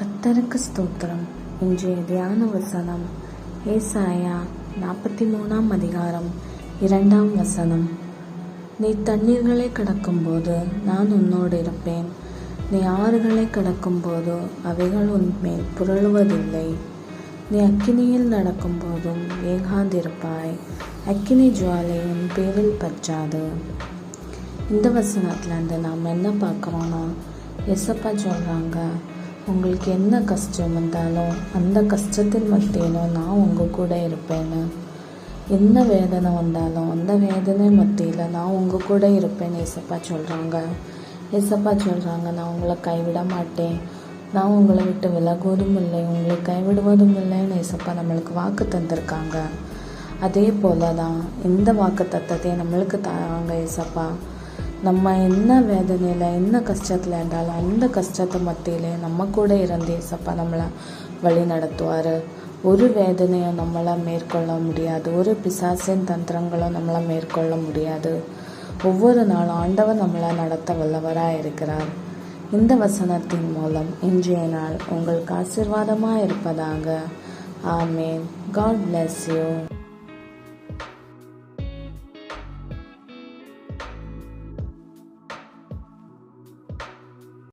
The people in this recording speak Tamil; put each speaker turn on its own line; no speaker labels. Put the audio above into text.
கர்த்தருக்கு ஸ்தோத்திரம். இன்றைய தியான வசனம் ஏசாயா 43 அதிகாரம் 2 நீ தண்ணீர்களை கடக்கும்போது நான் உன்னோடு இருப்பேன். நீ ஆறுகளை கடக்கும்போது அவைகள் உன்மேல் புரளுவதில்லை. நீ அக்கினியில் நடக்கும்போதும் ஏகாதிருப்பாய். அக்கினி ஜுவாலை உன் பேரில் பற்றாது. இந்த வசனத்துலேருந்து நாம் என்ன பார்க்குறோன்னா, எசப்பா சொல்கிறாங்க, உங்களுக்கு என்ன கஷ்டம் வந்தாலும் அந்த கஷ்டத்தின் மத்தியிலும் நான் உங்கள் கூட இருப்பேன்னு. என்ன வேதனை வந்தாலும் அந்த வேதனை மத்தியில் நான் உங்கள் கூட இருப்பேன்னு ஏசப்பா சொல்கிறாங்க. ஏசப்பா சொல்கிறாங்க, நான் உங்களை கைவிட மாட்டேன், நான் உங்களை விட்டு விலகுவதும் இல்லை, உங்களை கைவிடுவதும் இல்லைன்னு ஏசப்பா நம்மளுக்கு வாக்கு தந்திருக்காங்க. அதே போல தான் இந்த வாக்கு தத்தத்தை நம்மளுக்கு தராங்க ஏசப்பா. நம்ம என்ன வேதனையில் என்ன கஷ்டத்தில் இருந்தாலும் அந்த கஷ்டத்தை மத்தியிலே நம்ம கூட இருந்து ஏசப்பா நம்மளை வழி நடத்துவார். ஒரு வேதனையும் நம்மளை மேற்கொள்ள முடியாது, ஒரு பிசாசின் தந்திரங்களும் நம்மளை மேற்கொள்ள முடியாது. ஒவ்வொரு நாளும் ஆண்டவர் நம்மளை நடத்த வல்லவராக இருக்கிறார். இந்த வசனத்தின் மூலம் இன்றைய நாள் உங்களுக்கு ஆசீர்வாதமாக இருப்பதாக. ஆமேன். God bless you.